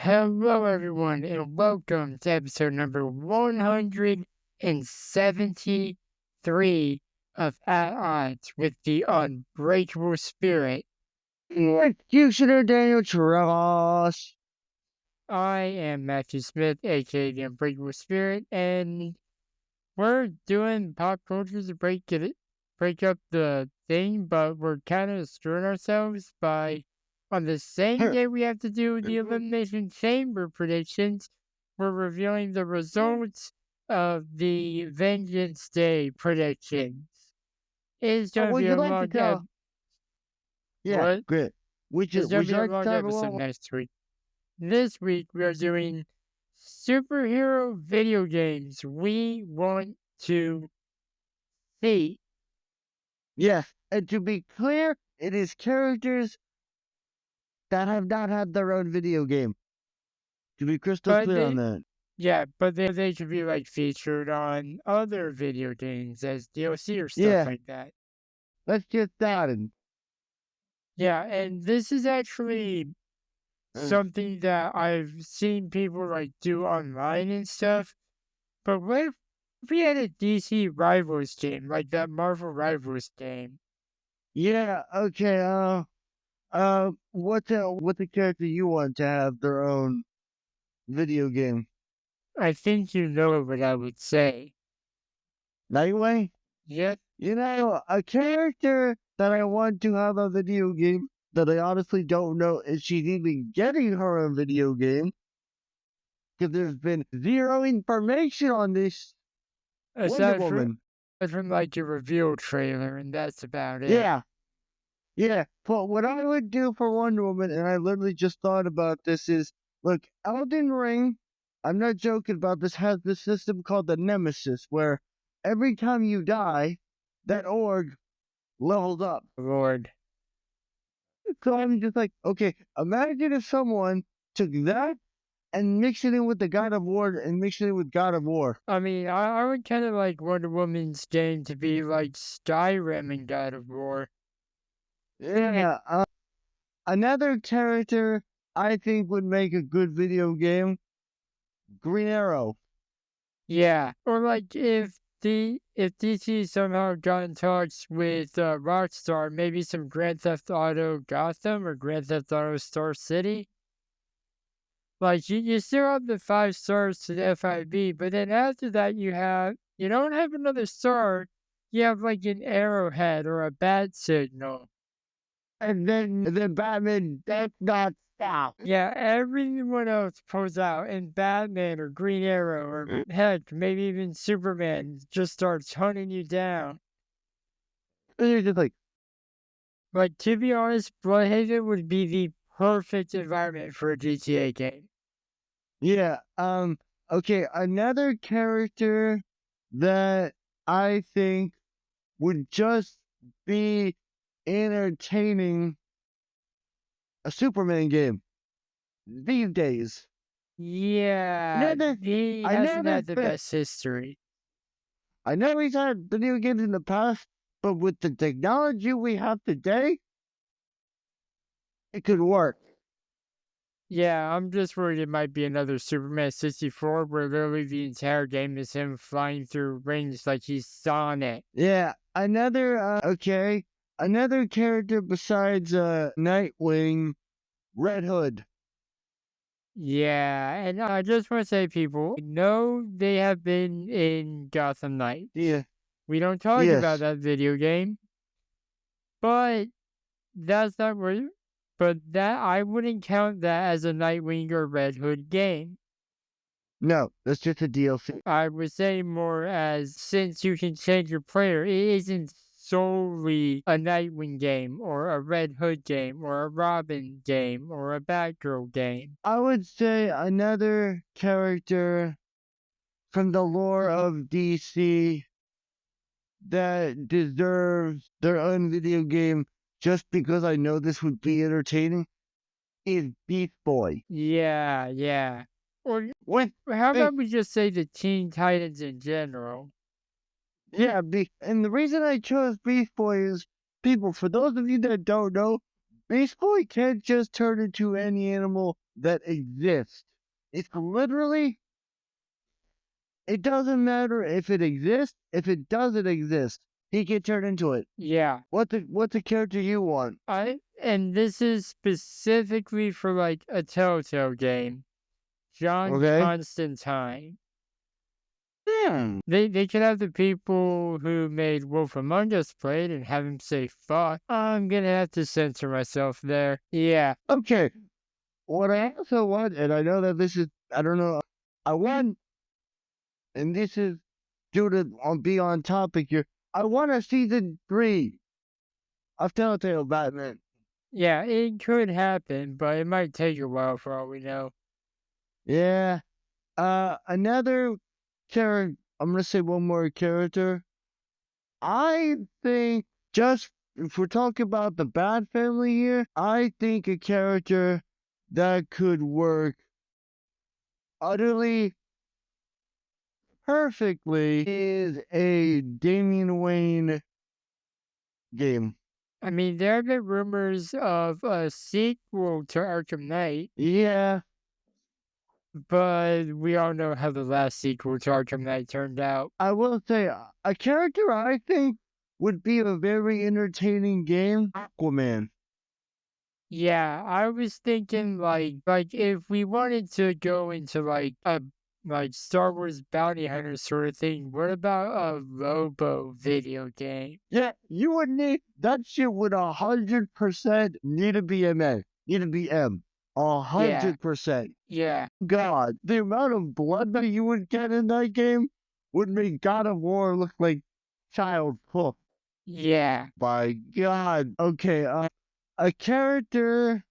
Hello, everyone, and welcome to episode number 173 of At Odds with the Unbreakable Spirit. Executioner Daniel Trash. I am Matthew Smith, aka the Unbreakable Spirit, and we're doing pop culture to break up the thing, but we're kind of screwing ourselves by on the same day we have to do the Elimination Chamber predictions, we're revealing the results of the Vengeance Day predictions. It's going to Would be you a like to long tell? Yeah, What? good. Would It's you going to be a like to long tell episode everyone? next week. This week we are doing superhero video games we want to see. Yes, and to be clear, it is characters that have not had their own video game. To be crystal But clear on they, that. yeah, but they should be like featured on other video games as DLC or stuff Yeah, like that. let's get started. Yeah, and this is actually something that I've seen people like do online and stuff. But what if we had a DC Rivals game, like that Marvel Rivals game? Yeah, okay, what's the character you want to have their own video game? I think you know what I would say. Nightwing? Yep. You know, a character that I want to have a video game that I honestly don't know if she's even getting her own video game because there's been zero information on this Wonder Woman. From like a reveal trailer, and that's about it. Yeah. But what I would do for Wonder Woman, and I literally just thought about this, is look, Elden Ring, I'm not joking about this, has this system called the Nemesis, where every time you die, that org levels up. Lord. So I'm just like, okay, imagine if someone took that and mixed it in with the God of War and mixed it in with God of War. I mean, I would kind of like Wonder Woman's game to be like Skyrim and God of War. Yeah. Another character I think would make a good video game, Green Arrow. Yeah. Or like if DC somehow got in touch with Rockstar, maybe some Grand Theft Auto Gotham or Grand Theft Auto Star City. Like you still have the 5 stars to the FIB, but then after that you don't have another star, you have like an arrowhead or a bat signal. And then Batman, that's not stop. Yeah, everyone else pulls out, and Batman or Green Arrow or heck, maybe even Superman just starts hunting you down. And you're just Like, to be honest, Bloodhaven would be the perfect environment for a GTA game. yeah. Okay, another character that I think would just be entertaining, a Superman game these days. Yeah, he hasn't had the best history. I know he's had video games in the past, but with the technology we have today, it could work. Yeah, I'm just worried it might be another Superman 64 where literally the entire game is him flying through rings like he's Sonic. Yeah, another character besides Nightwing, Red Hood. Yeah, and I just want to say, people, know they have been in Gotham Knights. Yeah. We don't talk about that video game, but that's not where. But that I wouldn't count that as a Nightwing or Red Hood game. No, that's just a DLC. I would say more as since you can change your player, it isn't solely a Nightwing game or a Red Hood game or a Robin game or a Batgirl game. I would say another character from the lore of DC that deserves their own video game just because I know this would be entertaining is Beast Boy. Yeah. Or how about we just say the Teen Titans in general? Yeah, and the reason I chose Beast Boy is, people, for those of you that don't know, Beast Boy can't just turn into any animal that exists. It's literally, it doesn't matter if it exists, if it doesn't exist, he can turn into it. Yeah. What's the character you want? And this is specifically for like a Telltale game. John Okay. Constantine. Hmm. They could have the people who made Wolf Among Us play it and have him say fuck. I'm gonna have to censor myself there. Yeah. Okay. What I also want, and I know that this is, I don't know, I want, and this is due to be on topic here. I want a season 3 of Telltale Batman. Yeah, it could happen, but it might take a while for all we know. Yeah. Another character. I'm gonna say one more character. I think just if we're talking about the Bat family here, I think a character that could work utterly perfectly is a Damian Wayne game. I mean, there have been rumors of a sequel to Arkham Knight, Yeah, but we all know how the last sequel to Arkham Knight turned out. I will say a character I think would be a very entertaining game. Aquaman. Yeah, I was thinking like if we wanted to go into like a like Star Wars bounty hunter sort of thing, what about a Robo video game? Yeah, you would need that shit would 100% need a BMA, need a BM, Yeah, 100%. yeah, God, the amount of blood that you would get in that game would make God of War look like child puff. yeah. By God. Okay, a character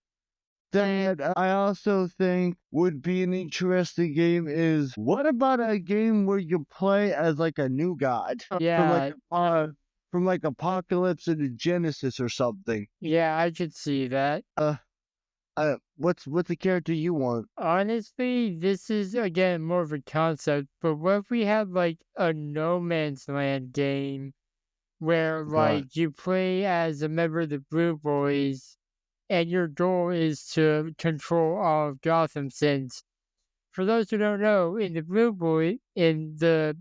that I also think would be an interesting game is what about a game where you play as like a new god Yeah, from like Apocalypse into Genesis or something? yeah, I could see that. What's the character you want? Honestly, this is again more of a concept, but what if we had like a No Man's Land game where What? like you play as a member of the Blue Boys and your goal is to control all of Gotham since for those who don't know, in the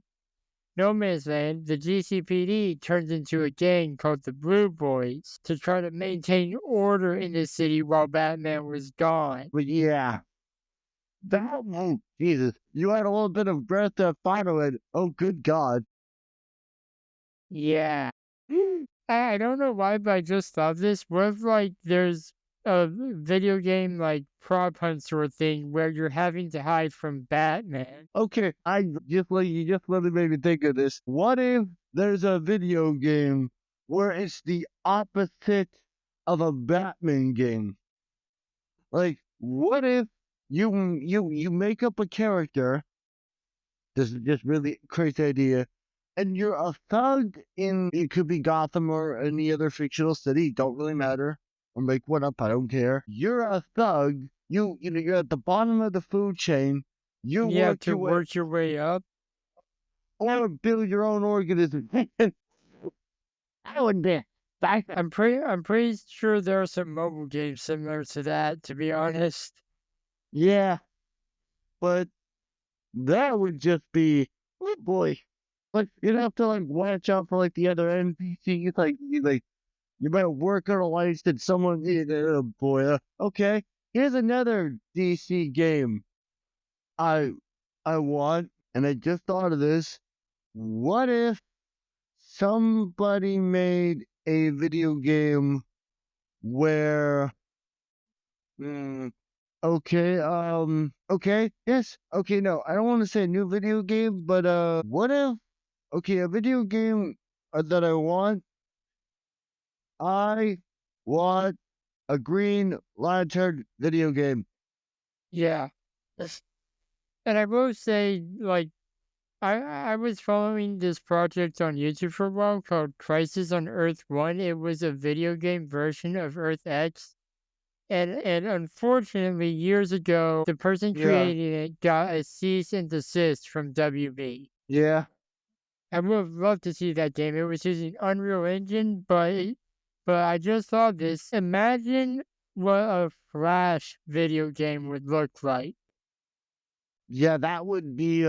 No Man's Land, the GCPD turns into a gang called the Blue Boys to try to maintain order in the city while Batman was gone. But yeah, that Jesus, you had a little bit of Breath of Fire and oh good God. Yeah. I don't know why, but I just thought this. What if, like, there's a video game, like, prop hunt sort of thing where you're having to hide from Batman? Okay, you just really made me think of this. What if there's a video game where it's the opposite of a Batman game? Like, what if you make up a character? This is just really crazy idea. And you're a thug in it could be Gotham or any other fictional city, don't really matter. Or make one up, I don't care. You're a thug. You know you're at the bottom of the food chain. You You have work to your way work your way up. or build your own organism. That would be back. I'm pretty sure there are some mobile games similar to that, to be honest. Yeah, but that would just be oh boy. Like you'd have to like watch out for like the other NPCs. You might work on a license. Someone, oh boy. Okay, here's another DC game I want, and I just thought of this. What if somebody made a video game where, okay, okay, yes, okay, no, I don't want to say a new video game, but what if, okay, a video game that I want a Green Lantern video game. Yeah. And I will say, like, I was following this project on YouTube for a while called Crisis on Earth 1. It was a video game version of Earth X. And unfortunately, years ago, the person Yeah, creating it got a cease and desist from WB. yeah, I would have loved to see that game. It was using Unreal Engine, but I just saw this. Imagine what a Flash video game would look like. Yeah, that would be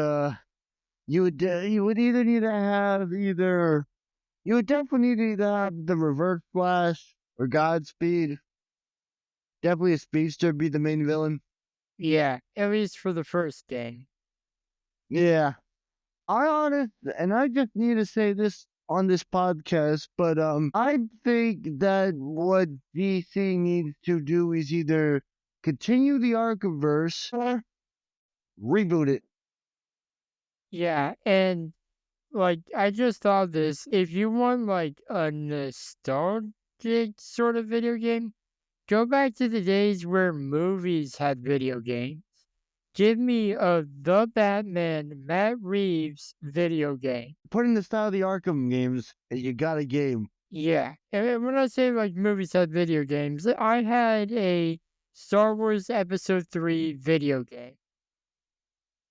you would either need to have either you would definitely need to either have the reverse flash or Godspeed. Definitely a speedster be the main villain. Yeah, at least for the first game. Yeah. And I just need to say this on this podcast, but I think that what DC needs to do is either continue the Archiverse or reboot it. Yeah, and like I just thought this, if you want like a nostalgic sort of video game, go back to the days where movies had video games. Give me a The Batman Matt Reeves video game. Put in the style of the Arkham games, and you got a game. Yeah, and when I say like movies had video games, I had a Star Wars Episode 3 video game.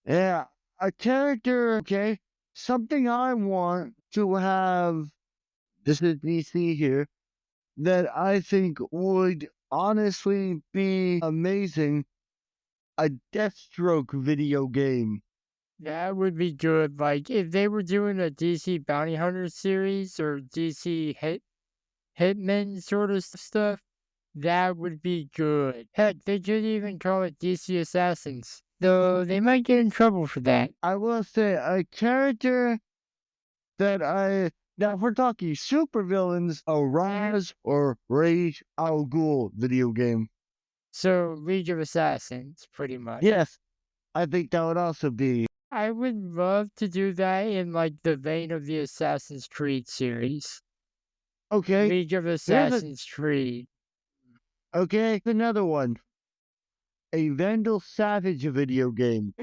Yeah, a character, okay? Something I want to have, this is DC here, that I think would honestly be amazing, a Deathstroke video game. That would be good. Like if they were doing a DC Bounty Hunter series or DC Hitman sort of stuff, that would be good. Heck, they could even call it DC Assassins, though they might get in trouble for that. I will say a character that now if we're talking supervillains, a Raz or Rage Al Ghul video game. So League of Assassins, pretty much. Yes, I think that would also be. I would love to do that in like the vein of the Assassin's Creed series. Okay. League of Assassin's Creed. Okay, another one. A Vandal Savage video game.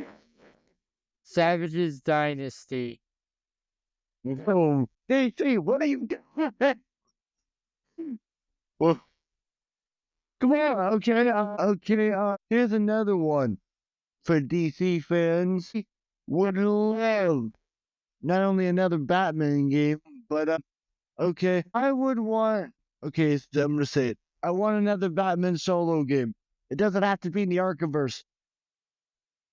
Savage's Dynasty. Oh, DC, what are you doing? Well, come on, okay, here's another one. For DC fans, would love not only another Batman game, but okay, I would want, okay, I'm gonna say it. I want another Batman solo game. It doesn't have to be in the Archiverse.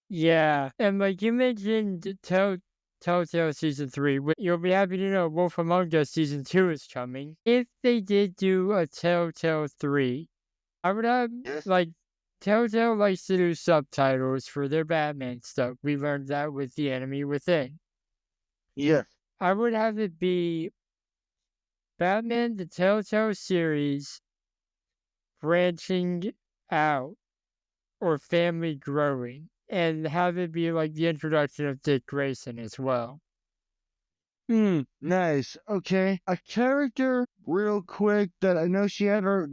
Yeah, and like you mentioned Telltale Season 3, you'll be happy to know Wolf Among Us Season 2 is coming. If they did do a Telltale 3, I would have, like, Telltale likes to do subtitles for their Batman stuff. We learned that with The Enemy Within. Yes. I would have it be Batman the Telltale series branching out or family growing, and have it be like the introduction of Dick Grayson as well. Nice. Okay. A character real quick that I know she had a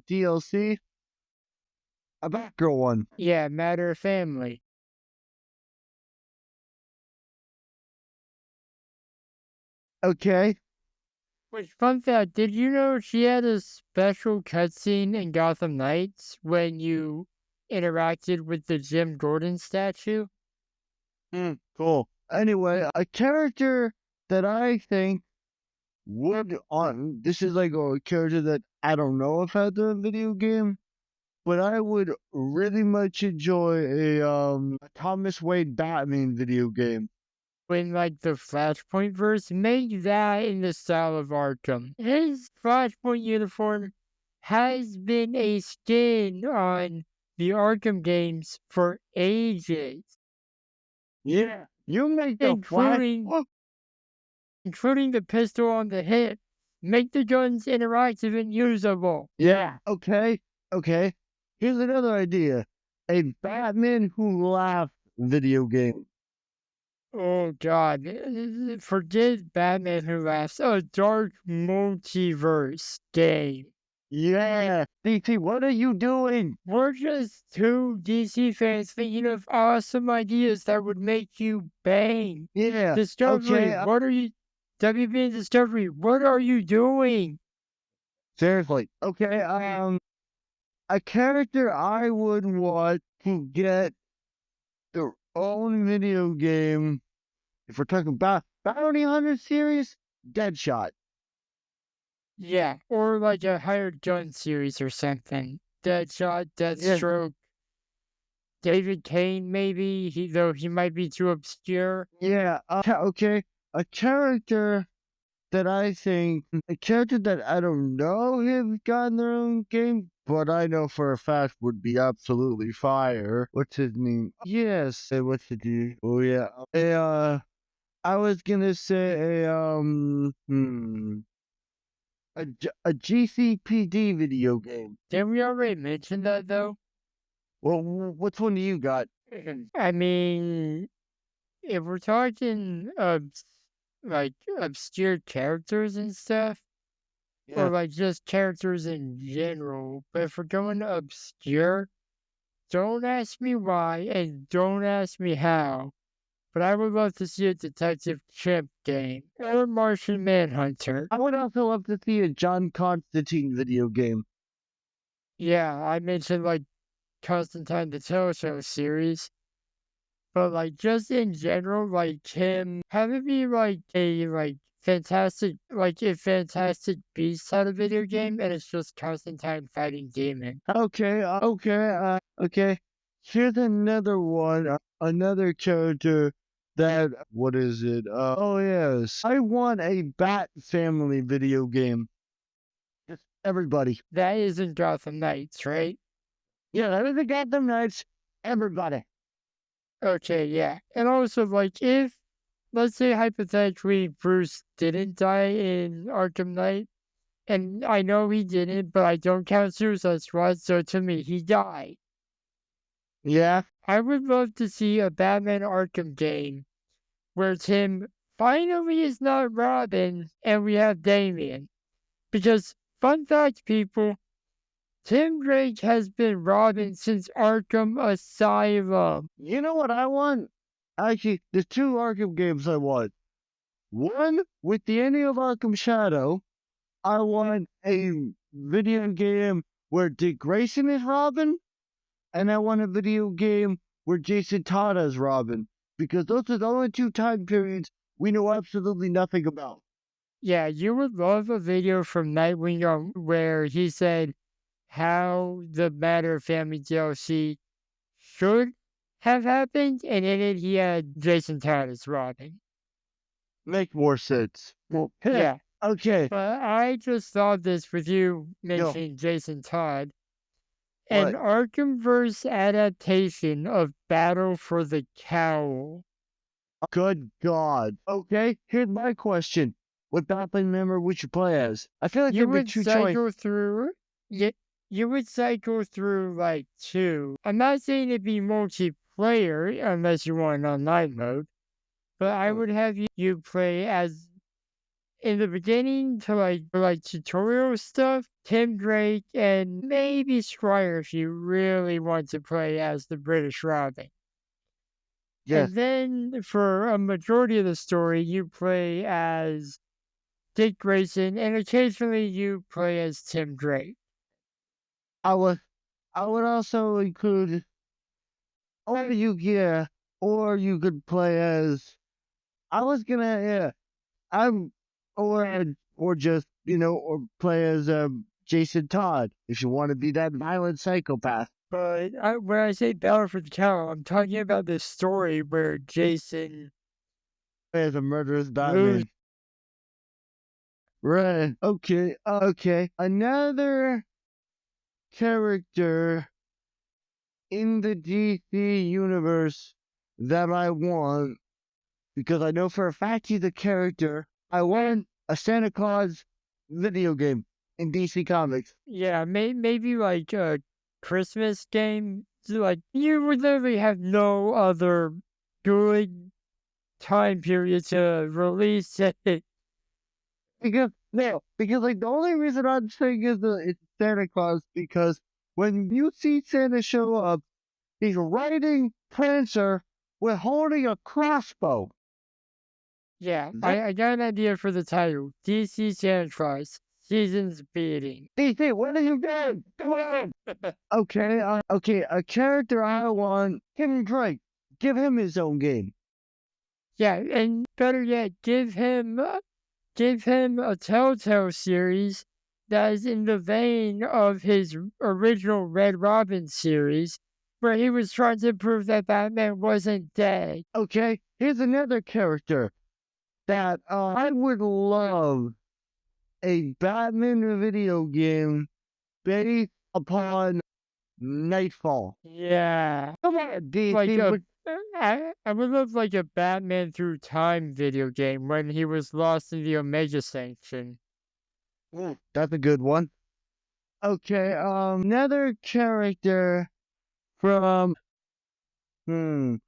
DLC. A Batgirl one. Yeah, Matter of Family. Okay. Which, fun fact, did you know she had a special cutscene in Gotham Knights when you interacted with the Jim Gordon statue? Cool. Anyway, a character that I think would on this is like a character that I don't know if had the video game, but I would really much enjoy a Thomas Wayne Batman video game. When like the Flashpoint verse, make that in the style of Arkham. His Flashpoint uniform has been a skin on the Arkham games for ages. Yeah, you make the including the pistol on the hip. Make the guns interactive and usable. Yeah. Okay. Here's another idea. A Batman Who Laughs video game. Oh God, forget Batman Who Laughs. A dark multiverse game. Yeah. DC, what are you doing? We're just two DC fans thinking of awesome ideas that would make you bang. Yeah. Discovery, okay, what are you... WB and Discovery, what are you doing? Seriously. Okay, a character I would want to get their own video game, if we're talking about Bounty Hunter series, Deadshot. Yeah, or like a hired gun series or something. Deadshot, Deathstroke, David Kane, maybe, though he might be too obscure. Yeah, okay. A character that I think, a character that I don't know have gotten their own game, but I know for a fact would be absolutely fire. What's his name? Yes, what's his name? Oh yeah. I was gonna say a GCPD video game. Didn't we already mention that though? Well, which one do you got? I mean, if we're talking like obscure characters and stuff, or Yeah. like just characters in general, but if we're going obscure, don't ask me why and don't ask me how. But I would love to see a Detective Chimp game or Martian Manhunter. I would also love to see a John Constantine video game. Yeah, I mentioned like Constantine the Teleshow series, but like just in general, like him have it be like a Fantastic Beast type of video game, and it's just Constantine fighting demons. Okay. Here's another one, another character that, what is it? Oh yes, I want a Bat Family video game. Just everybody. That isn't Gotham Knights, right? Yeah, that is the Gotham Knights. Everybody. Okay, yeah. And also, like, if, let's say hypothetically, Bruce didn't die in Arkham Knight, and I know he didn't, but I don't count Suicide Squad, so to me, he died. Yeah. I would love to see a Batman Arkham game where Tim finally is not Robin and we have Damian. Because, fun fact, people, Tim Drake has been Robin since Arkham Asylum. You know what I want? Actually, there's two Arkham games I want. One with the ending of Arkham Shadow. I want a video game where Dick Grayson is Robin, and I want a video game where Jason Todd is Robin, because those are the only two time periods we know absolutely nothing about. Yeah, you would love a video from Nightwing where he said how the Matter Family DLC should have happened, and in it he had Jason Todd as Robin. Make more sense. Well, Yeah. Okay. But I just thought this with you mentioning Jason Todd. An What? Arkhamverse adaptation of Battle for the Cowl. Good God. Okay, here's my question. What Batman member would you play as? I feel like You there'd be would two cycle through. You would cycle through like two. I'm not saying it'd be multiplayer unless you want an online mode, but I would have you play as in the beginning to like tutorial stuff, Tim Drake and maybe Squire if you really want to play as the British Robin. Yes. And then for a majority of the story, you play as Dick Grayson, and occasionally you play as Tim Drake. I would also include, or you could play as, I was gonna, yeah, I'm, or just, or play as Jason Todd if you want to be that violent psychopath. But when I say Battle for the Cowl, I'm talking about this story where Jason As a murderous Batman. Right. Okay. Another character in the DC universe that I want, because I know for a fact he's a character, I want a Santa Claus video game in DC Comics. Yeah, maybe like a Christmas game. Like, you would literally have no other good time period to release it. Because like the only reason I'm saying is it's Santa Claus, because when you see Santa show up, he's riding Prancer with holding a crossbow. Yeah, I got an idea for the title. DC Santa Claus, Seasons Beating. DC, what are you doing? Come on! Okay, a character I want, Tim Drake. Give him his own game. Yeah, and better yet, give him a Telltale series that is in the vein of his original Red Robin series, where he was trying to prove that Batman wasn't dead. Okay, here's another character that I would love a Batman video game based upon Nightfall. Yeah. Come on, Like DC. a I would love like a Batman Through Time video game when he was lost in the Omega Sanction. That's a good one. Okay, another character from from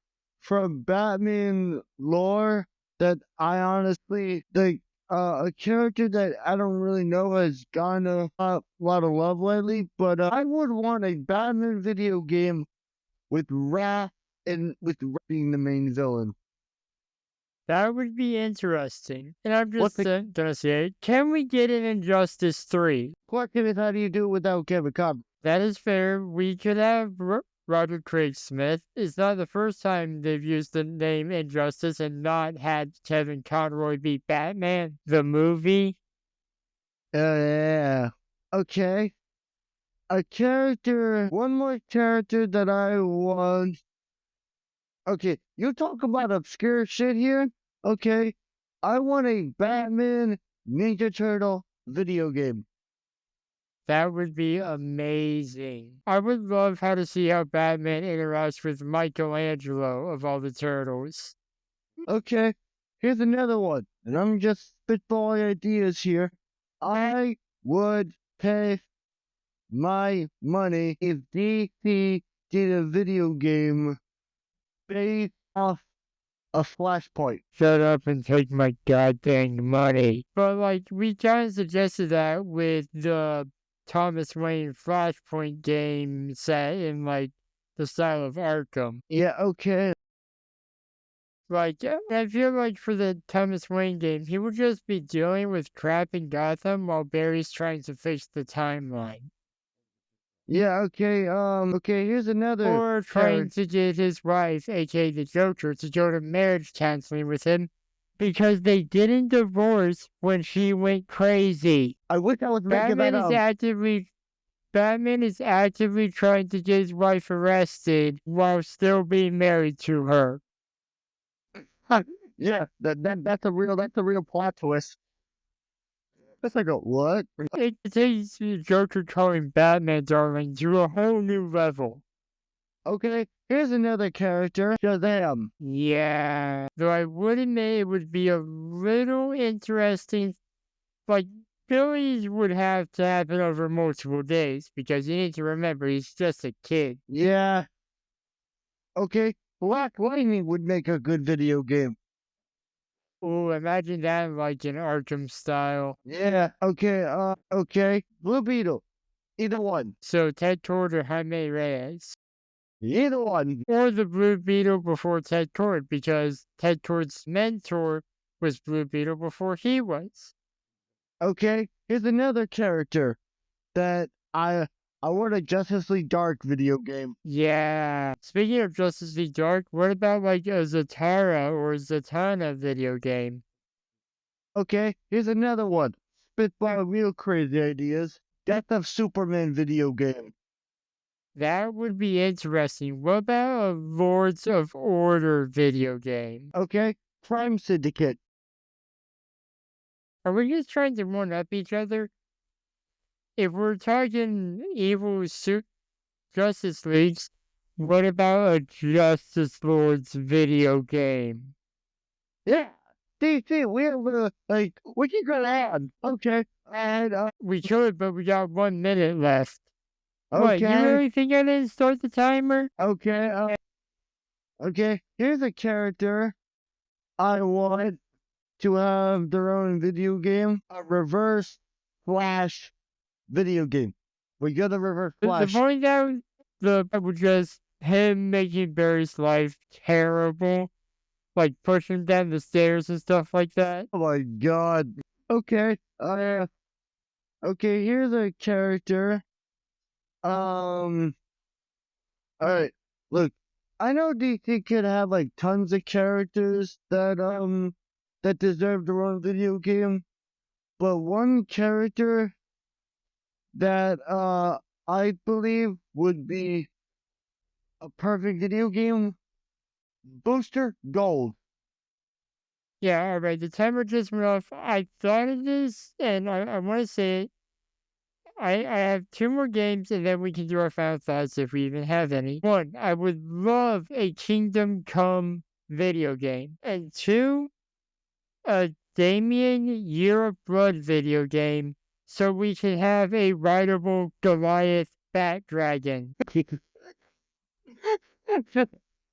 Batman lore that I honestly like. A character that I don't really know has gotten a lot of love lately, but I would want a Batman video game with Wrath and with Wrath being the main villain. That would be interesting. And I'm What just the gonna say, can we get an Injustice 3? question is, how do you do it without Kevin Conroy? That is fair. We could have Roger Craig Smith. It's not the first time they've used the name Injustice and not had Kevin Conroy be Batman, the movie. Yeah. Okay. One more character that I want. Okay, you talk about obscure shit here. Okay, I want a Batman Ninja Turtle video game. That would be amazing. I would love how to see how Batman interacts with Michelangelo of all the turtles. Okay, here's another one, and I'm just spitballing ideas here. I would pay my money if DC did a video game based off a Flashpoint. Shut up and take my goddamn money. But like we kind of suggested that with the Thomas Wayne Flashpoint game set in like the style of Arkham. Yeah, okay. Like I feel like for the Thomas Wayne game, he would just be dealing with crap in Gotham while Barry's trying to fix the timeline. Yeah, okay, okay, here's another Or trying to get his wife, aka the Joker, to go to marriage counseling with him because they didn't divorce when she went crazy. I wish I was making that up. Batman is actively trying to get his wife arrested while still being married to her. Yeah, that's a real plot twist. It's like a what? It takes the Joker calling Batman darling to a whole new level. Okay, here's another character, Shazam. Yeah, though I would admit it would be a little interesting. Like, Billy's would have to happen over multiple days because you need to remember he's just a kid. Yeah. Okay, Black Lightning would make a good video game. Ooh, imagine that like in Arkham style. Yeah, okay, Blue Beetle. Either one. So Ted Kord or Jaime Reyes. Either one. Or the Blue Beetle before Ted Kord because Ted Kord's mentor was Blue Beetle before he was. Okay, here's another character that I want a Justice League Dark video game. Yeah. Speaking of Justice League Dark, what about like a Zatara or Zatanna video game? Okay, here's another one. Spitball real crazy ideas. Death of Superman video game. That would be interesting. What about a Lords of Order video game? Okay, Crime Syndicate. Are we just trying to one up each other? If we're talking evil Justice Leagues, what about a Justice Lords video game? Yeah, DC, we're like, what you gonna add? Okay, and we could, but we got 1 minute left. okay. What, you really think I didn't start the timer? Okay, okay. Here's a character I want to have their own video game, a Reverse Flash video game. We got a Reverse Flash. The point out the was just him making Barry's life terrible, like pushing down the stairs and stuff like that. Oh my god. Okay. Okay, here's a character. Alright. Look, I know DC could have like tons of characters that deserve their own video game, but one character that I believe would be a perfect video game booster gold. Yeah, all right. The timer just went off. I thought of this, and I want to say it. I have two more games, and then we can do our final thoughts if we even have any. One, I would love a Kingdom Come video game. And two, a Damien Year of Blood video game, so we can have a rideable Goliath Bat Dragon.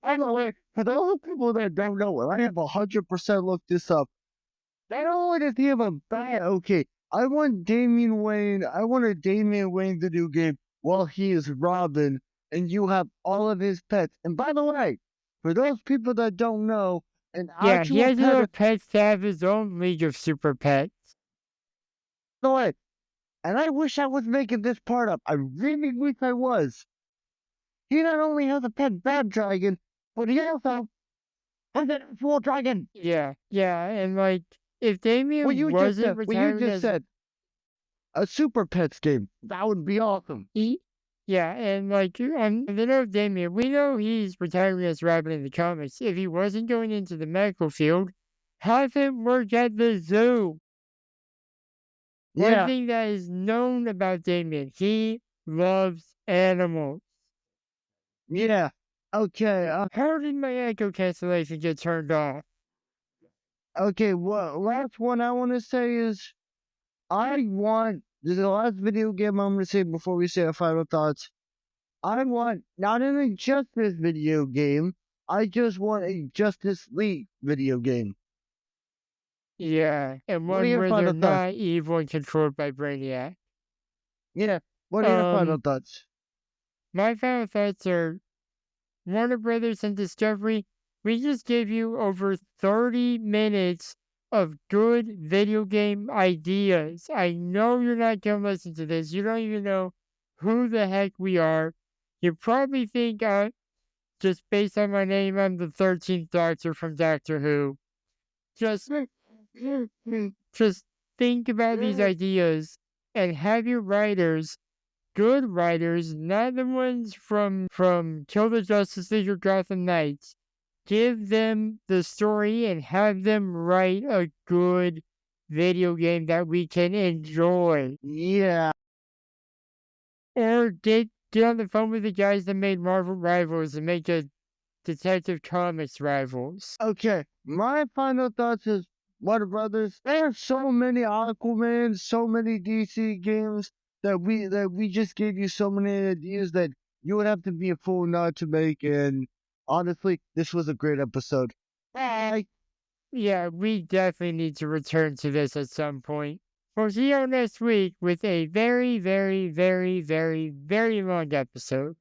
By the way, for those people that don't know, and I have 100% looked this up. Not only does he have a bat, okay, I want Damian Wayne. I want a Damian Wayne video game while he is Robin, and you have all of his pets. And by the way, for those people that don't know, an Yeah, he actual has pet. enough pets to have his own League of Super Pets. By the way, and I wish I was making this part up. I really wish I was. He not only has a pet bad dragon, but he also has an actual dragon. Yeah, and like, if Damien What you just wasn't said. What you retiring just as said. A Super Pets game. That would be awesome. yeah, and like, the know of Damien, we know he's retiring as Robin in the comics. If he wasn't going into the medical field, have him work at the zoo. One Yeah. thing that is known about Damien, he loves animals. Yeah. Okay. How did my echo cancellation get turned off? Okay. Well, last one I want to say is I want. This is the last video game I'm going to say before we say our final thoughts. I want not an Injustice video game. I just want a Justice League video game. Yeah, and What are one your where final they're thoughts? not evil and controlled by Brainiac. Yeah. What are your final thoughts? My final thoughts are Warner Brothers and Discovery. We just gave you over 30 minutes of good video game ideas. I know you're not going to listen to this. You don't even know who the heck we are. You probably think, just based on my name, I'm the 13th Doctor from Doctor Who. Just, just think about these ideas and have your writers, good writers, not the ones from Kill the Justice League or Gotham Knights. Give them the story and have them write a good video game that we can enjoy. Yeah. Or get on the phone with the guys that made Marvel Rivals and make a Detective Comics Rivals. Okay. My final thoughts is Warner Brothers. There are so many Aquaman, so many DC games that we just gave you so many ideas that you would have to be a fool not to make. And honestly, this was a great episode. Bye. Yeah, we definitely need to return to this at some point. We'll see you next week with a very, very, very, very, very long episode.